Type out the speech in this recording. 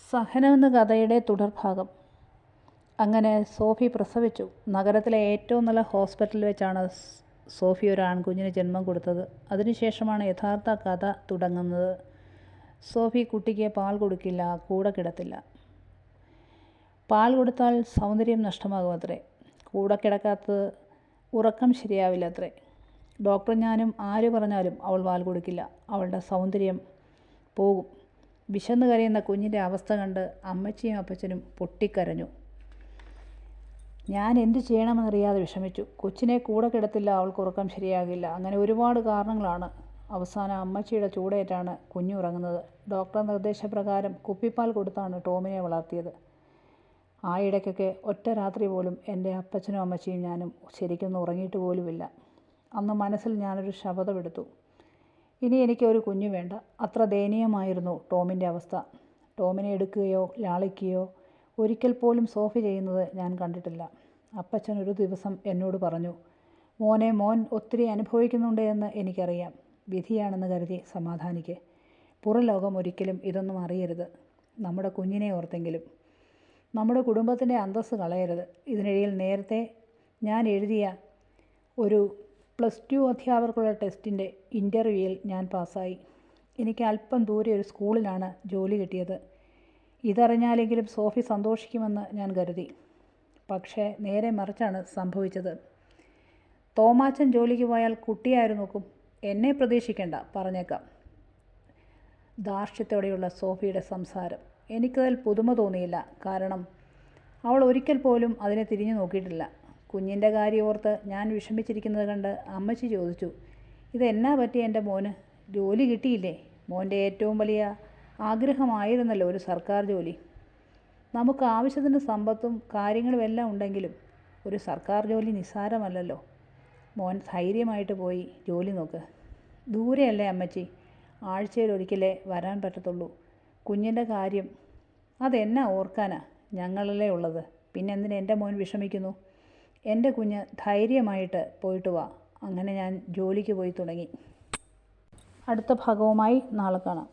സഹനം എന്ന കഥയുടെ തുടർഭാഗം. അങ്ങനെ സോഫി പ്രസവിച്ചു. നഗരത്തിലെ ഏറ്റവും നല്ല ഹോസ്പിറ്റലിൽ വെച്ചാണ് സോഫി ഒരു ആൺകുഞ്ഞിന് ജന്മം കൊടുത്തത്. അതിനുശേഷമാണ് യഥാർത്ഥ കഥ തുടങ്ങുന്നത്. സോഫി കുട്ടിക്ക് പാൽ കൊടുക്കില്ല, കൂടെ കിടത്തില്ല. പാൽ കൊടുത്താൽ സൗന്ദര്യം നഷ്ടമാകുമത്രേ. കൂടെ കിടക്കാത്തത് ഉറക്കം ശരിയാവില്ലത്രേ. ഡോക്ടർ ഞാനും ആര് പറഞ്ഞാലും അവൾ പാൽ കൊടുക്കില്ല. അവളുടെ സൗന്ദര്യം പോകും. വിശന്ന് കരയുന്ന കുഞ്ഞിൻ്റെ അവസ്ഥ കണ്ട് അമ്മച്ചിയും അപ്പച്ചനും പൊട്ടിക്കരഞ്ഞു. ഞാൻ എന്ത് ചെയ്യണമെന്നറിയാതെ വിഷമിച്ചു. കൊച്ചിനെ കൂടെ കിടത്തില്ല, അവൾക്ക് ഉറക്കം ശരിയാകില്ല, അങ്ങനെ ഒരുപാട് കാരണങ്ങളാണ്. അവസാനം അമ്മച്ചിയുടെ ചൂടേറ്റാണ് കുഞ്ഞുറങ്ങുന്നത്. ഡോക്ടർ നിർദ്ദേശപ്രകാരം കുപ്പിപ്പാൽ കൊടുത്താണ് ടോമിനെ വളർത്തിയത്. ആ ഇടയ്ക്കൊക്കെ ഒറ്റ രാത്രി പോലും എൻ്റെ അപ്പച്ചനും അമ്മച്ചിയും ഞാനും ശരിക്കൊന്നും ഉറങ്ങിയിട്ട് പോലുമില്ല. അന്ന് മനസ്സിൽ ഞാനൊരു ശപഥമെടുത്തു. ഇനി എനിക്ക് ഒരു കുഞ്ഞു വേണ്ട. അത്ര ദയനീയമായിരുന്നു ടോമിൻ്റെ അവസ്ഥ. ടോമിനെ എടുക്കുകയോ ലാളിക്കുകയോ ഒരിക്കൽ പോലും സോഫി ചെയ്യുന്നത് ഞാൻ കണ്ടിട്ടില്ല. അപ്പച്ചൻ ഒരു ദിവസം എന്നോട് പറഞ്ഞു, മോനെ, മോൻ ഒത്തിരി അനുഭവിക്കുന്നുണ്ട് എന്ന് എനിക്കറിയാം. വിധിയാണെന്ന് കരുതി സമാധാനിക്ക്. പുറം ലോകം ഒരിക്കലും ഇതൊന്നും അറിയരുത്. നമ്മുടെ കുഞ്ഞിനെ ഓർത്തെങ്കിലും. നമ്മുടെ കുടുംബത്തിൻ്റെ അന്തസ്സ് കളയരുത്. ഇതിനിടയിൽ നേരത്തെ ഞാൻ എഴുതിയ ഒരു +2 അധ്യാപകർക്കുള്ള ടെസ്റ്റിൻ്റെ ഇൻ്റർവ്യൂവിൽ ഞാൻ പാസ്സായി. എനിക്ക് അല്പം ദൂരെ ഒരു സ്കൂളിലാണ് ജോലി കിട്ടിയത്. ഇതറിഞ്ഞാലെങ്കിലും സോഫി സന്തോഷിക്കുമെന്ന് ഞാൻ കരുതി. പക്ഷേ നേരെ മറിച്ചാണ് സംഭവിച്ചത്. തോമാച്ചൻ ജോലിക്ക് പോയാൽ കുട്ടിയാരും നോക്കും. എന്നെ പ്രതീക്ഷിക്കേണ്ട, പറഞ്ഞേക്കാം. ധാർഷ്ട്യത്തോടെയുള്ള സോഫിയുടെ സംസാരം എനിക്കതിൽ പുതുമ തോന്നിയില്ല. കാരണം അവൾ ഒരിക്കൽ പോലും അതിനെ തിരിഞ്ഞു നോക്കിയിട്ടില്ല. കുഞ്ഞിൻ്റെ കാര്യം ഓർത്ത് ഞാൻ വിഷമിച്ചിരിക്കുന്നത് കണ്ട് അമ്മച്ചി ചോദിച്ചു, ഇതെന്നാ പറ്റി എൻ്റെ മോന്? ജോലി കിട്ടിയില്ലേ? മോൻ്റെ ഏറ്റവും വലിയ ആഗ്രഹമായിരുന്നല്ലോ ഒരു സർക്കാർ ജോലി. നമുക്ക് ആവശ്യത്തിന് സമ്പത്തും കാര്യങ്ങളും എല്ലാം ഉണ്ടെങ്കിലും ഒരു സർക്കാർ ജോലി നിസ്സാരമല്ലല്ലോ. മോൻ ധൈര്യമായിട്ട് പോയി ജോലി നോക്ക്. ദൂരെയല്ലേ അമ്മച്ചി, ആഴ്ചയിൽ ഒരിക്കലേ വരാൻ പറ്റത്തുള്ളൂ. കുഞ്ഞിൻ്റെ കാര്യം അതെന്നാ ഓർക്കാനാ, ഞങ്ങളല്ലേ ഉള്ളത്. പിന്നെന്തിന് എൻ്റെ മോൻ വിഷമിക്കുന്നു? എൻ്റെ കുഞ്ഞ് ധൈര്യമായിട്ട് പോയിട്ട് വാ. അങ്ങനെ ഞാൻ ജോലിക്ക് പോയി തുടങ്ങി. അടുത്ത ഭാഗവുമായി നാളെ കാണാം.